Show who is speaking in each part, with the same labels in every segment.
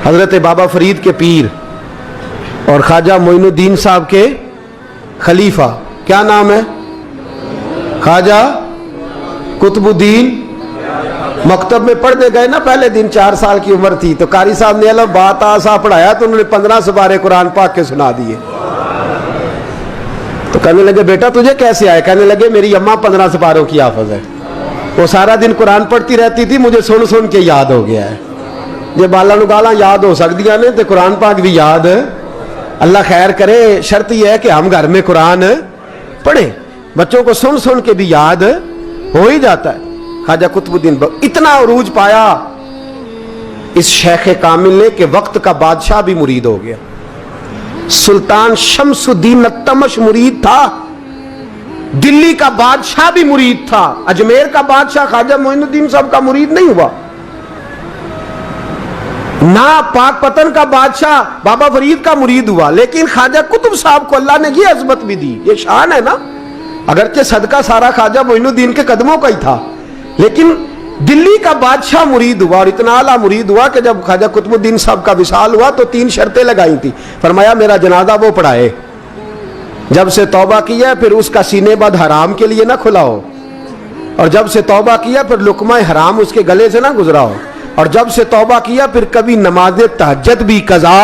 Speaker 1: حضرت بابا فرید کے پیر اور خواجہ معین الدین صاحب کے خلیفہ، کیا نام ہے؟ خواجہ قطب الدین۔ مکتب میں پڑھنے گئے نا پہلے دن، 4 سال کی عمر تھی، تو قاری صاحب نے الف بات آسا پڑھایا تو انہوں نے 15 سپارے قرآن پاک کے سنا دیے۔ تو کہنے لگے بیٹا تجھے کیسے آئے؟ کہنے لگے میری اماں 15 سپاروں کی حافظ ہے، وہ سارا دن قرآن پڑھتی رہتی تھی، مجھے سن سن کے یاد ہو گیا ہے۔ یہ بالا نگالا یاد ہو سکتی ہیں تو قرآن پاک بھی یاد، اللہ خیر کرے۔ شرط یہ ہے کہ ہم گھر میں قرآن پڑھیں، بچوں کو سن سن کے بھی یاد ہو ہی جاتا ہے۔ خواجہ قطب الدین اتنا عروج پایا اس شیخ کامل نے کہ وقت کا بادشاہ بھی مرید ہو گیا۔ سلطان شمس الدین التمش مرید تھا، دلی کا بادشاہ بھی مرید تھا، اجمیر کا بادشاہ خواجہ معین الدین صاحب کا مرید نہیں ہوا، نہ پاک پتن کا بادشاہ بابا فرید کا مرید ہوا، لیکن خواجہ قطب صاحب کو اللہ نے یہ عظمت بھی دی۔ یہ شان ہے نا، اگرچہ صدقہ سارا خواجہ معین الدین کے قدموں کا ہی تھا، لیکن دلی کا بادشاہ مرید ہوا، اور اتنا اعلیٰ مرید ہوا کہ جب خواجہ قطب الدین صاحب کا وصال ہوا تو 3 شرطیں لگائی تھی۔ فرمایا میرا جنازہ وہ پڑھائے، جب سے توبہ کیا پھر اس کا سینے بد حرام کے لیے نہ کھلا ہو، اور جب سے توبہ کیا پھر لقمہ حرام اس کے گلے سے نہ گزرا ہو، اور جب سے توبہ کیا پھر کبھی نماز تہجد بھی قضا۔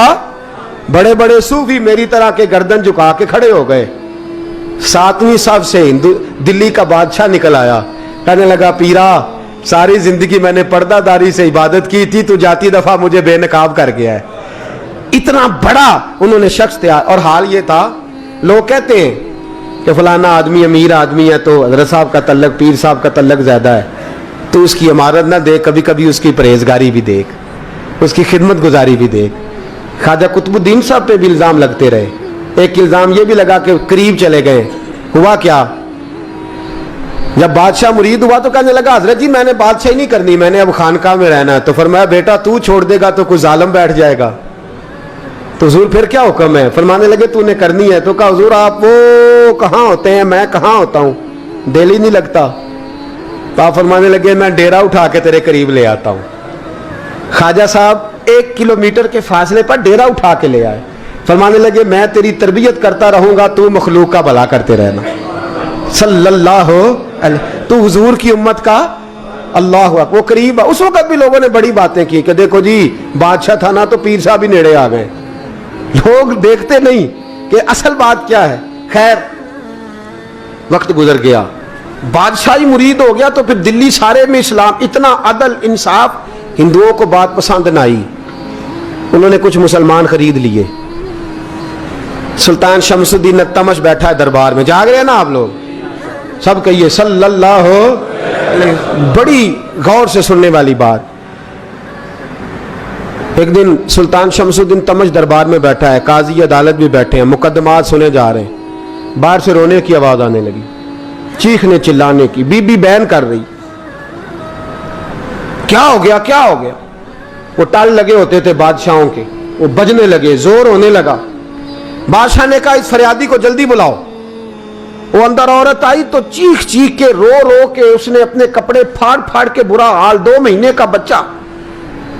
Speaker 1: بڑے بڑے صوفی میری طرح کے گردن جھکا کے کھڑے ہو گئے۔ 7ویں صف سے دلی کا بادشاہ نکل آیا، کہنے لگا پیرا ساری زندگی میں نے پردہ داری سے عبادت کی تھی، تو جاتی دفعہ مجھے بے نقاب کر گیا ہے۔ اتنا بڑا انہوں نے شخص تھا، اور حال یہ تھا لوگ کہتے ہیں کہ فلانا آدمی امیر آدمی ہے تو حضرت صاحب کا تعلق، پیر صاحب کا تعلق زیادہ ہے، تو اس کی عمارت نہ دیکھ، کبھی کبھی اس کی پرہیزگاری بھی دیکھ، اس کی خدمت گزاری بھی دیکھ۔ خواجہ قطب الدین صاحب پہ بھی الزام لگتے رہے۔ ایک الزام یہ بھی لگا کہ قریب چلے گئے۔ ہوا کیا، جب بادشاہ مرید ہوا تو کہنے لگا حضرت جی میں نے بادشاہی نہیں کرنی، میں نے اب خانقاہ میں رہنا ہے۔ تو فرمایا بیٹا تو چھوڑ دے گا تو کوئی ظالم بیٹھ جائے گا، تو حضور پھر کیا حکم ہے؟ فرمانے لگے تو نے کرنی ہے۔ تو کہا حضور آپ وہ کہاں ہوتے ہیں، میں کہاں ہوتا ہوں، دل ہی نہیں لگتا۔ تو آپ فرمانے لگے میں ڈیرا اٹھا کے تیرے قریب لے آتا ہوں۔ خواجہ صاحب 1 کلومیٹر کے فاصلے پر ڈیرا اٹھا کے لے آئے، فرمانے لگے میں تیری تربیت کرتا رہوں گا، تو مخلوق کا بھلا کرتے رہنا۔ صلی اللہ علیہ، تو حضور کی امت کا اللہ اکبر، وہ قریب ہے۔ اس وقت بھی لوگوں نے بڑی باتیں کی کہ دیکھو جی بادشاہ تھا نا تو پیر صاحب بھی نیڑے آ گئے، لوگ دیکھتے نہیں کہ اصل بات کیا ہے۔ خیر وقت گزر گیا، بادشاہی مرید ہو گیا، تو پھر دلی سارے میں اسلام، اتنا عدل انصاف، ہندوؤں کو بات پسند نہ آئی، انہوں نے کچھ مسلمان خرید لیے۔ سلطان شمس الدین التمش بیٹھا ہے دربار میں، جاگ رہے ہیں نا آپ لوگ، سب کہیے صلی اللہ علیہ، بڑی غور سے سننے والی بات۔ ایک دن سلطان شمس الدین تمش دربار میں بیٹھا ہے، قاضی عدالت بھی بیٹھے ہیں، مقدمات سنے جا رہے ہیں، باہر سے رونے کی آواز آنے لگی، چیخنے چلانے کی، بی بی بیان کر رہی، کیا ہو گیا کیا ہو گیا؟ وہ ٹال لگے ہوتے تھے بادشاہوں کے، وہ بجنے لگے، زور ہونے لگا۔ بادشاہ نے کہا اس فریادی کو جلدی بلاؤ۔ وہ اندر عورت آئی تو چیخ چیخ کے رو رو کے اس نے اپنے کپڑے پھاڑ پھاڑ کے، برا حال، 2 مہینے کا بچہ،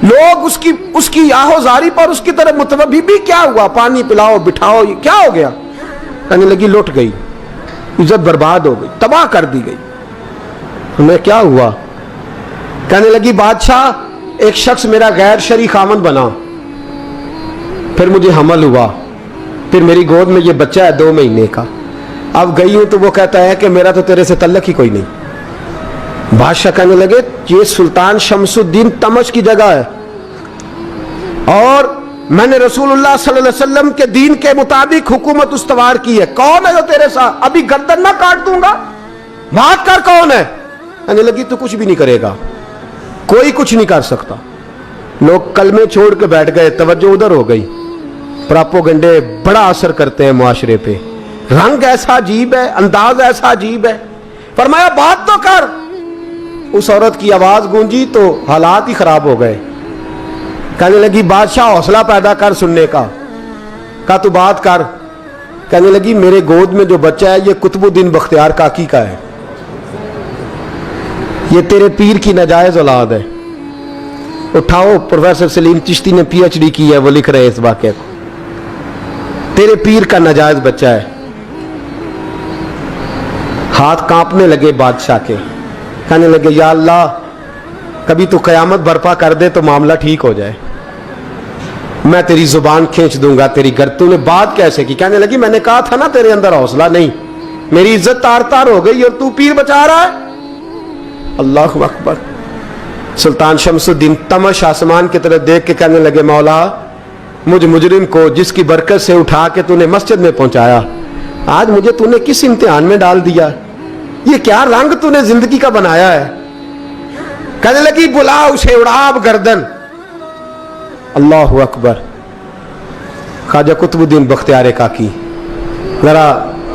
Speaker 1: لوگ اس کی آہو زاری پر اس کی طرف متوجہ، بھی کیا ہوا، پانی پلاؤ بٹھاؤ، کیا ہو گیا؟ کہنے لگی لٹ گئی، عزت برباد ہو گئی، تباہ کر دی گئی۔ ہمیں کیا ہوا؟ کہنے لگی بادشاہ ایک شخص میرا غیر شرعی خامند بنا، پھر مجھے حمل ہوا، پھر میری گود میں یہ بچہ ہے 2 مہینے کا، اب گئی ہوں تو وہ کہتا ہے کہ میرا تو تیرے سے تعلق ہی کوئی نہیں۔ بادشاہ کہنے لگے یہ سلطان شمس الدین تمش کی جگہ ہے، اور میں نے رسول اللہ صلی اللہ علیہ وسلم کے دین کے مطابق حکومت استوار کی ہے، کون ہے جو تیرے ساتھ؟ ابھی گردن نہ کاٹ دوں گا، بات کر کون ہے؟ کہنے لگی تو کچھ بھی نہیں کرے گا، کوئی کچھ نہیں کر سکتا۔ لوگ کلمے چھوڑ کے بیٹھ گئے، توجہ ادھر ہو گئی۔ پراپوگنڈے بڑا اثر کرتے ہیں معاشرے پہ، رنگ ایسا عجیب ہے، انداز ایسا عجیب ہے۔ فرمایا بات تو کر۔ اس عورت کی آواز گونجی تو حالات ہی خراب ہو گئے۔ کہنے لگی بادشاہ حوصلہ پیدا کر سننے کا۔ کہا تو بات کر۔ کہنے لگی میرے گود میں جو بچہ ہے یہ قطب الدین بختیار کاکی کا ہے، یہ تیرے پیر کی ناجائز اولاد ہے۔ उठाओ, प्रोफेसर सलीम चिश्ती ने PhD की है, वो लिख रहे हैं इस वाक़े को। तेरे पीर का नाजायज बच्चा है। हाथ कांपने लगे बादशाह के, कहने लगे या अल्लाह कभी तू क़यामत बर्पा कर दे तो मामला ठीक हो जाए, मैं तेरी जुबान खींच दूंगा तेरी घर। तूने बात कैसे की? कहने लगी मैंने कहा था ना तेरे अंदर हौसला नहीं, मेरी इज्जत तार तार हो गई और तू पीर बचा रहा है। अल्लाहु अकबर। सुल्तान शमसुद्दीन तमश आसमान की तरफ देख के कहने लगे मौला मुझ मुजरिम को जिसकी बरकत से उठा के तूने मस्जिद में पहुंचाया, आज मुझे तूने किस इम्तिहान में डाल दिया? ये क्या रंग तूने जिंदगी का बनाया है? कहने लगी बुला उसे, उड़ाब गर्दन। अल्लाहु अकबर। ख्वाजा कुतुबुद्दीन बख्तियार काकी, जरा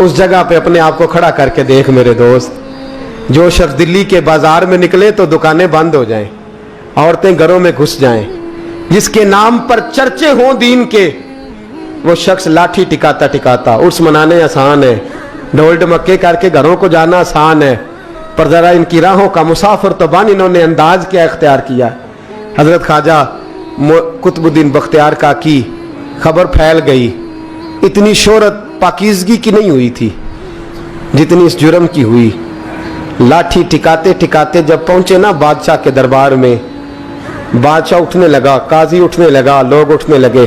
Speaker 1: उस जगह पे अपने आप को खड़ा करके देख मेरे दोस्त। जो शख्स दिल्ली के बाजार में निकले तो दुकानें बंद हो जाएं, औरतें घरों में घुस जाएं, जिसके नाम पर चर्चे हों दीन के, वो शख्स लाठी टिकाता टिकाता। उर्स मनाने आसान है, ढोल ढमक्के करके घरों को जाना आसान है, पर जरा इनकी राहों का मुसाफिर तो बन इन्होंने अंदाज क्या इख्तियार किया। हजरत ख्वाजा कुतुबुद्दीन बख्तियार काकी, खबर फैल गई। इतनी शोहरत पाकीज़गी की नहीं हुई थी जितनी इस जुर्म की हुई। लाठी टिकाते टिकाते जब पहुंचे ना बादशाह के दरबार में, बादशाह उठने लगा, काजी उठने लगा, लोग उठने लगे,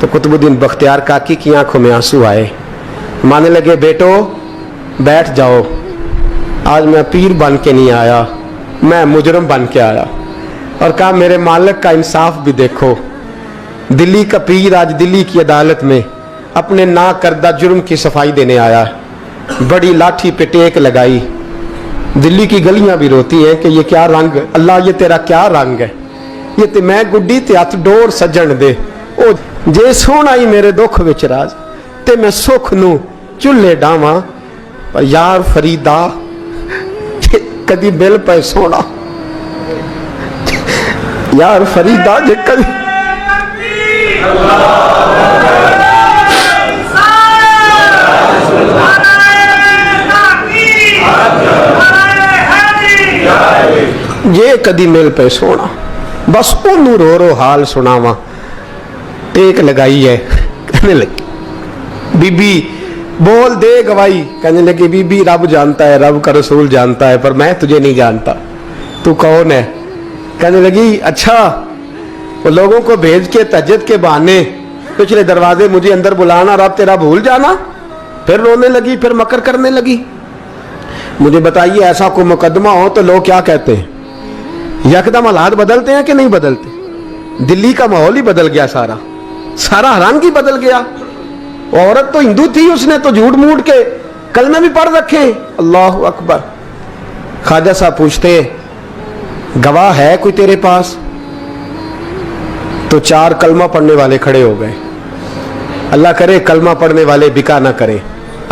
Speaker 1: तो कुतुबुद्दीन बख्तियार काकी की आंखों में आंसू आए। मानने लगे बेटो बैठ जाओ, आज मैं पीर बन के नहीं आया, मैं मुजरम बन के आया। और कहा मेरे मालिक का इंसाफ भी देखो, दिल्ली का पीर आज दिल्ली की अदालत में अपने ना करदा जुर्म की सफाई देने आया। बड़ी लाठी पे टेक लगाई। दिल्ली की गलियां भी रोती हैं कि ये क्या रंग, अल्लाह ये तेरा क्या रंग है, ये ते मैं गुड्डी ते हथ डोर सजन दे। ओ जे सोना ही मेरे दुख विच राज ते मैं सुख नू चुल्हे डावां, पर यार फरीदा कदी बिल पे सोना, यार फरीदा जे कदी ये कदी मिल पे सोना, बस ओनू रो रो हाल सुनावा। टेक लगाई है, कहने लगी बीबी बोल दे गवाही। कहने लगी बीबी रब जानता है, रब का रसूल जानता है, पर मैं तुझे नहीं जानता, तू कौन है? कहने लगी अच्छा वो लोगों को भेज के तहज्जुद के बहाने पिछले दरवाजे मुझे अंदर बुलाना, रब तेरा भूल जाना। फिर रोने लगी, फिर मकर करने लगी। मुझे बताइए ऐसा कोई मुकदमा हो तो लोग क्या कहते हैं? यकदम हालात बदलते हैं कि नहीं बदलते? दिल्ली का माहौल ही बदल गया, सारा सारा रंग ही बदल गया। औरत तो हिंदू थी, उसने तो झूठ मूठ के कलमे भी पढ़ रखे। अल्लाह अकबर। ख्वाजा साहब पूछते गवाह है कोई तेरे पास? तो 4 कलमा पढ़ने वाले खड़े हो गए। अल्लाह करे कलमा पढ़ने वाले बिका ना करे,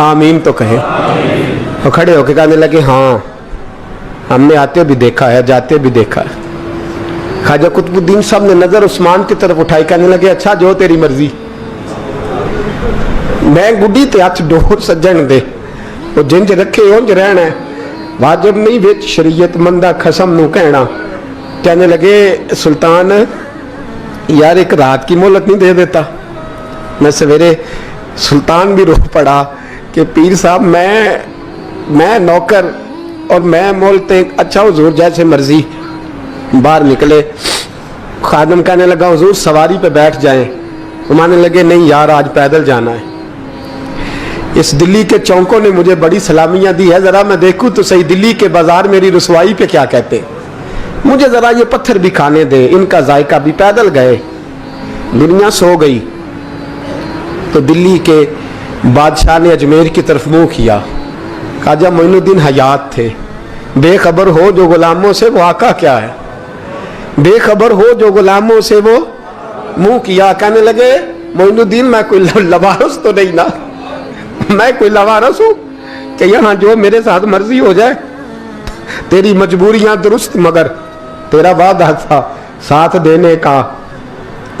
Speaker 1: आमीन तो कहे। तो खड़े होके कहने लगे हाँ हमने आते भी देखा है, जाते भी देखा है। ख्वाजा कुतुबुद्दीन साहब ने नजर उस्मान की तरफ उठाई, कहने लगे अच्छा जो तेरी मर्जी, मैं गुड्डी ते हथ डोर सज्जन दे, वो जिंज रखे उंज रहना है, वाजिब नहीं विच शरीयत मंदा खसम नू कहना। कहने लगे सुल्तान यार एक रात की मोहलत नहीं दे देता? मैं सवेरे सुल्तान भी रो पड़ा कि पीर साहब मैं नौकर और मैं मोलते, अच्छा हुजूर जैसे मर्जी। बाहर निकले, खादम कहने लगा हुजूर सवारी पे बैठ जाएं। वो मानने लगे नहीं यार आज पैदल जाना है। इस दिल्ली के चौकों ने मुझे बड़ी सलामियां दी है, जरा मैं देखूं तो सही दिल्ली के बाजार मेरी रुसवाई पे क्या कहते, मुझे जरा ये पत्थर भी खाने दे, इनका जायका भी। पैदल गए, दुनिया सो गई तो दिल्ली के बादशाह ने अजमेर की तरफ मुंह किया। ख्वाजा मोइनुद्दीन हयात थे। बेखबर हो जो गुलामों से वो आका क्या है, बेखबर हो जो गुलामों से वो मुंह किया। कहने लगे मोइनुद्दीन मैं कोई लवारस तो नहीं ना, मैं कोई लवारस हूं कि यहाँ जो मेरे साथ मर्जी हो जाए? तेरी मजबूरियां दुरुस्त, मगर तेरा वादा था साथ देने का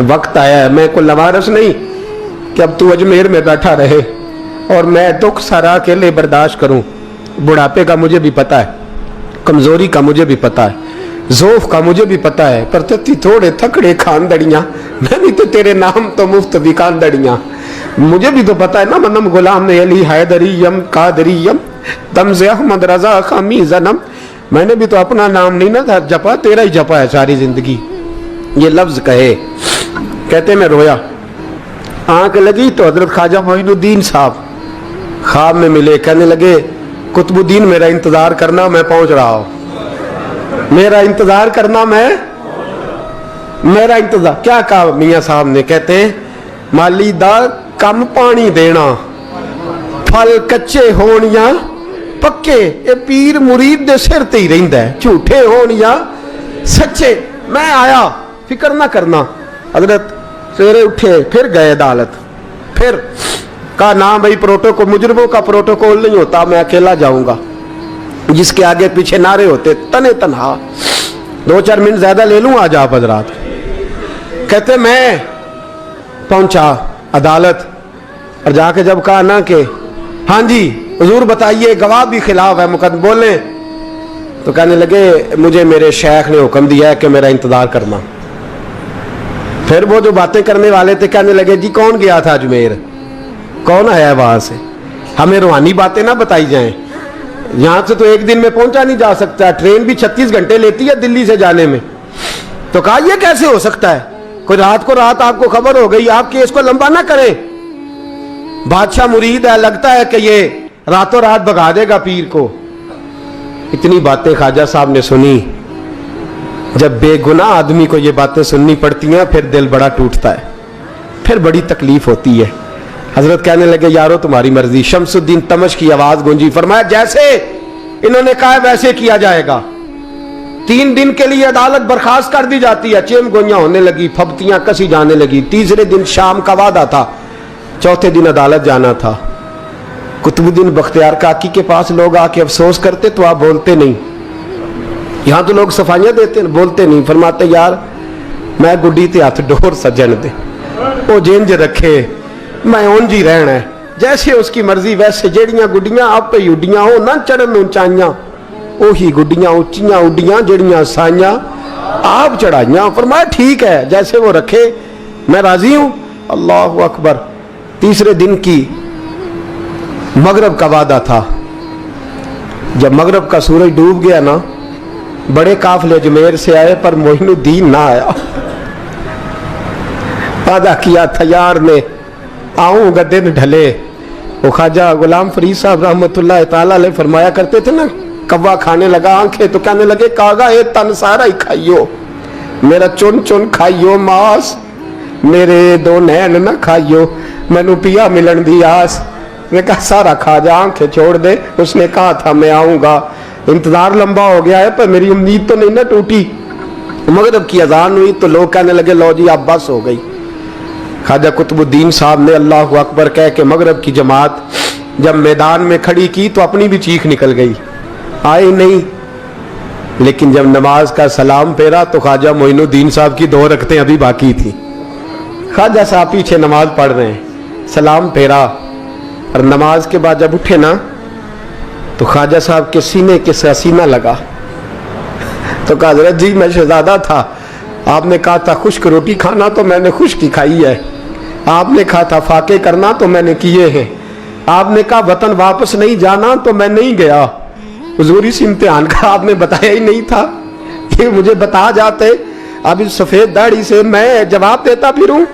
Speaker 1: वक्त आया है। मैं कोई लवारस नहीं कि अब तू अजमेर में बैठा रहे और मैं दुख सारा अकेले बर्दाश्त करूं। बुढ़ापे का मुझे भी पता है, कमजोरी का मुझे भी पता है, ज़ोफ़ का मुझे भी पता है, पर तत्ती थोड़े थकड़े खानदड़ियाँ, मैं भी तो तेरे नाम तो मुफ्त भी खानदड़ियाँ। मुझे भी तो पता है ना, मनम गुलाम ने अली हैदरियम कादरियम तमज़े अहमद रजा खामी जन्म। मैंने भी तो अपना नाम नहीं ना था जपा, तेरा ही जपा है सारी जिंदगी। ये लफ्ज़ कहे, कहते मैं रोया, आँख लगी तो हजरत ख्वाजा मोइनुद्दीन साहब ख्वाब में मिले। कहने लगे कुतुबुद्दीन मेरा इंतज़ार करना, मैं पहुँच रहा हूँ। मेरा इंतज़ार करना, मेरा इंतज़ार। क्या कहा मियाँ साहब ने? कहते हैं माली दा कम पानी देना, फल कच्चे होण या पक्के, ये पीर मुरीद दे सिर ते ही रहिंदा है, झूठे होण या सच्चे। मैं आया, फिक्र ना करना। हजरत सवेरे उठे, फिर गए अदालत, फिर कहा ना भाई प्रोटोकॉल, मुजरिमों का प्रोटोकॉल नहीं होता, मैं अकेला जाऊंगा। जिसके आगे पीछे नारे होते तने तनहा। 2-4 मिनट ज्यादा ले लूं आज आप हजरात। कहते मैं पहुंचा अदालत और जाके जब कहा ना कि हाँ जी हुजूर बताइए, गवाह भी खिलाफ है, मुकदमा बोले, तो कहने लगे मुझे मेरे शेख ने हुक्म दिया है कि मेरा इंतजार करना। फिर वो जो बातें करने वाले थे कहने लगे जी कौन गया था अजमेर, कौन आया वहां से, हमें रूहानी बातें ना बताई जाएं। यहां से तो एक दिन में पहुंचा नहीं जा सकता, ट्रेन भी 36 घंटे लेती है दिल्ली से जाने में। तो कहा यह कैसे हो सकता है, कोई रात को रात आपको खबर हो गई, आप केस को लंबा ना करें, बादशाह मुरीद है, लगता है कि ये रातों रात भगा देगा पीर को। इतनी बातें ख्वाजा साहब ने सुनी। जब बेगुनाह आदमी को ये बातें सुननी पड़ती हैं फिर दिल बड़ा टूटता है, फिर बड़ी तकलीफ होती है। हजरत कहने लगे यारो तुम्हारी मर्जी। शमसुद्दीन तमश की आवाज गूंजी, फरमाया जैसे इन्होंने कहा वैसे किया जाएगा। 3 दिन के लिए अदालत बर्खास्त कर दी जाती है। चेम गोइयां होने लगी, फबतियां कसी जाने लगी। तीसरे दिन शाम का वादा था, चौथे दिन अदालत जाना था। कुतुबुद्दीन बख्तियार काकी के पास लोग आके अफसोस करते तो आप बोलते नहीं, यहां तो लोग सफाइयां देते बोलते नहीं। फरमाते यार मैं गुड्डी ते हथ डोर सजन दे, वो जिंज रखे मैं उंज ही रहना है, जैसे उसकी मर्जी वैसे। जेड़ियां गुड्डियां आप पे उड्डियां हो ना चढ़न ऊंचाइयां, ओही गुड्डियां उच्चियां उड्डियां जेड़ियां साइयां आप चढ़ाइयां। फरमाया ठीक है जैसे वो रखे मैं राजी हूं। अल्लाह अकबर। तीसरे दिन की मगरब का वादा था। जब मगरब का सूरज डूब गया ना, बड़े काफले अजमेर से आए पर मोइनुद्दीन ना आया। वादा किया था यार ने आऊंगा दिन ढले। वो ख्वाजा गुलाम फरीद साहब रहमतुल्लाह ताला अलैह फरमाया करते थे ना, कव्वा खाने लगा आंखें तो कहने लगे कागा ये तन सारा ही खाइयो, मेरा चुन चुन खाइयो मास, मेरे 2 नैन ना खाइयो, मैनू पिया मिलन दी आस। मैं कहा सारा खा जा, आंखें छोड़ दे। उसने कहा था मैं आऊंगा, इंतजार लंबा हो गया है पर मेरी उम्मीद तो नहीं ना टूटी। मगरिब की अजान हुई तो लोग कहने लगे लो जी अब बस हो गई। ख्वाजा कुतुबुद्दीन साहब ने अल्लाहु अकबर कह के मगरिब की जमात जब मैदान में खड़ी की तो अपनी भी चीख निकल गई, आए नहीं। लेकिन जब नमाज का सलाम फेरा तो ख्वाजा मोइनुद्दीन साहब की 2 रकतें अभी बाकी थी। ख्वाजा साहब पीछे नमाज पढ़ रहे हैं, सलाम फेरा और नमाज के बाद जब उठे ना तो ख्वाजा साहब के सीने के सीना लगा। तो कहा हजरत जी मैं शहजादा था, आपने कहा था खुश्क रोटी खाना तो मैंने खुश्क ही खाई है, आपने कहा था फाके करना तो मैंने किए हैं, आपने कहा वतन वापस नहीं जाना तो मैं नहीं गया। हुजूर इस इम्तिहान का आपने बताया ही नहीं था, ये मुझे बता जाते अब इस सफेद दाढ़ी से मैं जवाब देता फिरूं।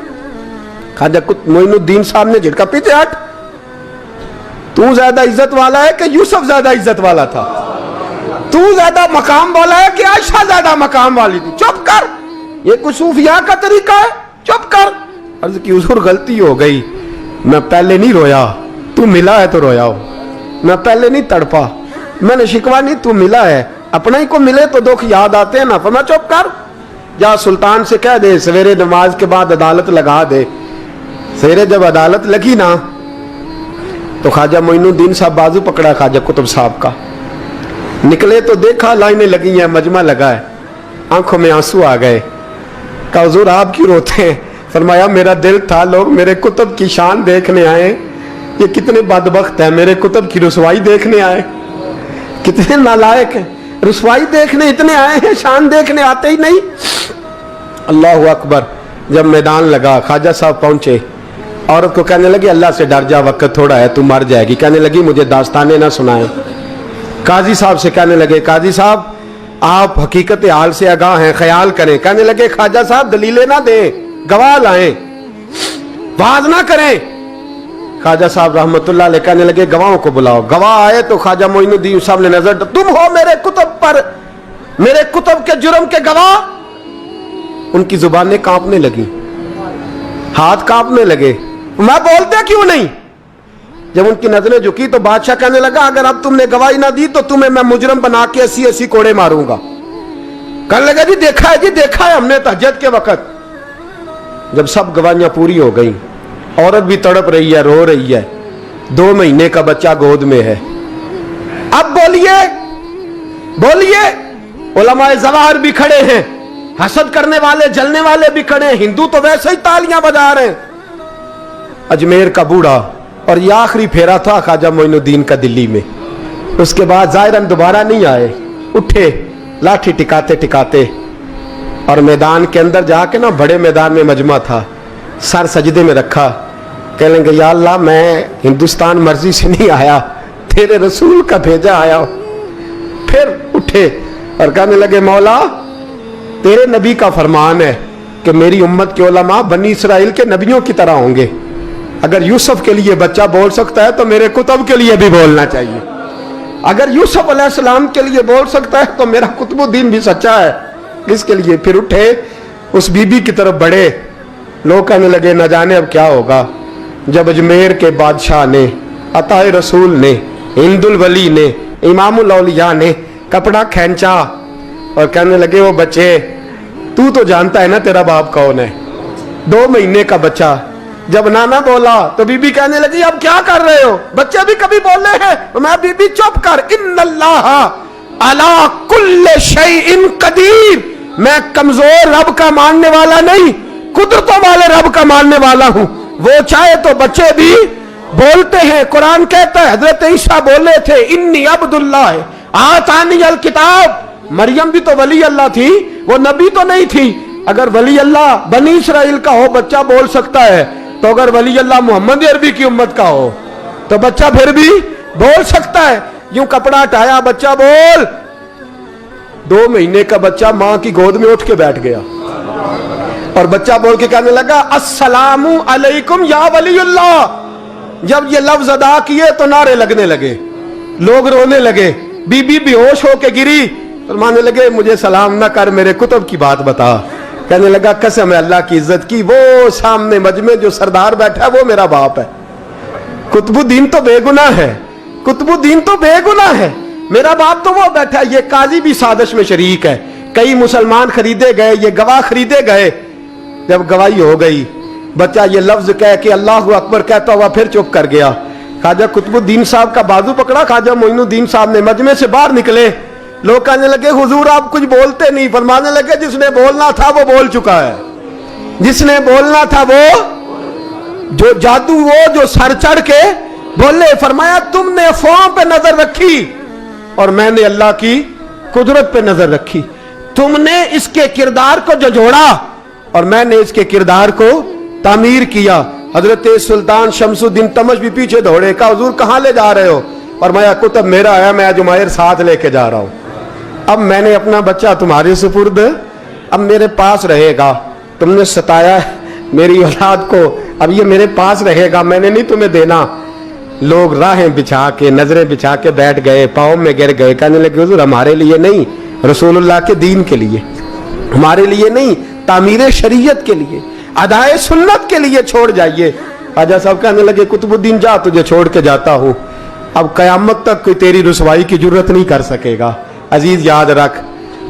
Speaker 1: ख्वाजा मोइनुद्दीन साहब ने झटका, पीछे हट, तू ज्यादा इज्जत वाला है कि यूसुफ ज्यादा इज्जत वाला था, तू ज्यादा मकाम वाला है कि आयशा ज्यादा मकाम वाली थी, चुप कर, ये कुछ सूफिया का तरीका है, चुप कर। अर्ज की हुजूर गलती हो गई, मैं पहले नहीं रोया, तू मिला है तो रोया हो, मैं पहले नहीं तड़पा, मैंने शिकवा नहीं, तू मिला है, अपना ही को मिले तो दुख याद आते हैं ना। फरमा चुप कर, जा सुल्तान से कह दे सवेरे नमाज के बाद अदालत लगा दे। सवेरे जब अदालत लगी ना तो ख्वाजा मोइनुद्दीन साहब बाजू पकड़ा ख्वाजा कुतुब साहब का, निकले तो देखा लाइनें लगी हैं, मजमा लगा है, आंखों में आंसू आ गए। कहा हुजूर आप क्यों रोते हैं? फरमाया मेरा दिल था लोग मेरे कुतुब की शान देखने आए, ये कितने बदबख्त है, मेरे कुतुब की रुसवाई देखने आए, कितने नालायक हैं। रुसवाई देखने इतने आए हैं, शान देखने आते ही नहीं। अल्लाह अकबर। जब मैदान लगा, ख्वाजा साहब पहुंचे, औरत को कहने लगी अल्लाह से डर जा, वक्त थोड़ा है, तू मर जाएगी। कहने लगी मुझे दास्ताने ना सुनाए। काजी साहब से कहने लगे काजी साहब आप हकीकत हाल से आगाह हैं, ख्याल करें। कहने लगे ख्वाजा साहब दलीलें ना दें, गवाह लाएं, वाज ना करें। ख्वाजा साहब रहमतुल्लाह अलैह कहने लगे गवाहों को बुलाओ। गवाह आए तो ख्वाजा मोइनुद्दीन साहब ने नजर, तुम हो मेरे कुतुब पर, मेरे कुतुब के जुर्म के गवाह। उनकी जुबानें कांपने लगी, हाथ कांपने लगे, मैं बोलते क्यों नहीं। जब उनकी नजरें झुकी तो बादशाह कहने लगा अगर अब तुमने गवाही ना दी तो तुम्हें मैं मुजरम बना के 80-80 कोड़े मारूंगा। कहने लगा जी देखा है, जी देखा है हमने तहज्जुद के वक्त। जब सब गवाहियां पूरी हो गई, औरत भी तड़प रही है, रो रही है, 2 महीने का बच्चा गोद में है। अब बोलिए बोलिए, उलमाए ज़वाहिर भी खड़े हैं, हसद करने वाले जलने वाले भी खड़े हैं, हिंदू तो वैसे ही तालियां बजा रहे हैं। अजमेर का बूढ़ा, और ये आखिरी फेरा था ख्वाजा मोइनुद्दीन का दिल्ली में। उसके बाद ज़ाहिरन दोबारा नहीं आए, उठे लाठी टिकाते टिकाते और मैदान के अंदर जाके ना, बड़े मैदान में मजमा था, सर सजदे में रखा। कहेंगे या अल्लाह मैं हिंदुस्तान मर्जी से नहीं आया, तेरे रसूल का भेजा आया। फिर उठे और कहने लगे मौला तेरे नबी का फरमान है कि मेरी उम्मत के उलमा बनी इसराइल के नबियों की तरह होंगे। अगर यूसुफ के लिए बच्चा बोल सकता है तो मेरे कुतुब के लिए भी बोलना चाहिए। अगर यूसुफ अलैहिस्सलाम के लिए बोल सकता है तो मेरा कुतुबुद्दीन भी सच्चा है। इसके लिए फिर उठे, उस बीबी की तरफ बढ़े। लोग कहने लगे न जाने अब क्या होगा। जब अजमेर के बादशाह ने, अताए रसूल ने, हिंदुल वली ने, इमामुल औलिया ने कपड़ा खींचा और कहने लगे वो बच्चे तू तो जानता है ना तेरा बाप कौन है। 2 महीने का बच्चा। जब नाना बोला तो बीबी कहने लगी अब क्या कर रहे हो, बच्चे भी कभी बोले हैं। तो मैं बीबी चुप कर, इन्नल्लाह अला कुल्ले शैइन कदीर, मैं कमजोर रब का मानने वाला नहीं, कुदरतों वाले रब का मानने वाला हूं। वो चाहे तो बच्चे भी बोलते हैं। कुरान कहता है हजरत ईसा बोले थे इन्नी अब्दुल्लाह आतानी अल किताब। मरियम भी तो वली अल्लाह थी, वो नबी तो नहीं थी। अगर वली अल्लाह बनी इसराइल का हो बच्चा बोल सकता है, तो अगर वली अल्लाह मोहम्मद अरबी की उम्मत का हो तो बच्चा फिर भी बोल सकता है। यूं कपड़ा हटाया, बच्चा बोल। 2 महीने का बच्चा मां की गोद में उठ के बैठ गया और बच्चा बोल के कहने लगा अस्सलामु अलैकुम या वलीउल्लाह। जब ये लफ्ज अदा किए तो नारे लगने लगे, लोग रोने लगे। बीबी बेहोश होके गिरी, फरमाने लगे मुझे सलाम ना कर, मेरे कुतुब की बात बता। कहने लगा कसम है अल्लाह की इज्जत की, वो सामने मजमे जो सरदार बैठा है वो मेरा बाप है। कुतुबुद्दीन तो बेगुनाह है, कुतुबुद्दीन तो बेगुनाह है, मेरा बाप तो वो बैठा है। ये काजी भी साजिश में शरीक है। कई मुसलमान खरीदे गए, ये गवाह खरीदे गए। जब गवाही हो गई, बच्चा ये लफ्ज कह के अल्लाहु अकबर कहता हुआ फिर चुप कर गया। ख्वाजा कुतुबुद्दीन साहब का बाजू पकड़ा, ख्वाजा मोइनुद्दीन साहब ने मजमे से बाहर निकले। लोग कहने लगे हुजूर आप कुछ बोलते नहीं। फरमाने लगे जिसने बोलना था वो बोल चुका है, जिसने बोलना था वो जो जादू, वो जो सर चढ़ के बोले। फरमाया तुमने अफवाहों पे नजर रखी और मैंने अल्लाह की कुदरत पे नजर रखी। तुमने इसके किरदार को जोड़ा और मैंने इसके किरदार को तामीर किया। हजरत सुल्तान शमसुद्दीन तमश भी पीछे दौड़े, कहा हुजूर कहां ले जा रहे हो। और मैं कुतुब मेरा है, मैं जुमैर साथ लेके जा रहा हूं। अब मैंने अपना बच्चा तुम्हारे सुपुर्द, अब मेरे पास रहेगा। तुमने सताया मेरी औलाद को, अब ये मेरे पास रहेगा, मैंने नहीं तुम्हें देना। लोग राहें बिछा के, नजरें बिछा के बैठ गए, पाँव में गिर गए। कहने लगे हुजूर हमारे लिए नहीं, रसूलुल्लाह के दीन के लिए, हमारे लिए नहीं, तामीर शरीयत के लिए, अदाए सुन्नत के लिए छोड़ जाइए। ख्वाजा साहब कहने लगे कुतुबुद्दीन जा, तुझे छोड़ के जाता हूं, अब कयामत तक कोई तेरी रुसवाई की जरूरत नहीं कर सकेगा। अजीज याद रख,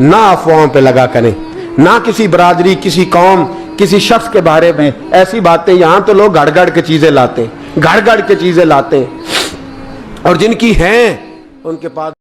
Speaker 1: ना अफवाहों पे लगा करें, ना किसी बरादरी, किसी कौम, किसी शख्स के बारे में ऐसी बातें। यहां तो लोग गड़ गड़ के चीजें लाते, गड़ गड़ के चीजें लाते, और जिनकी हैं उनके पास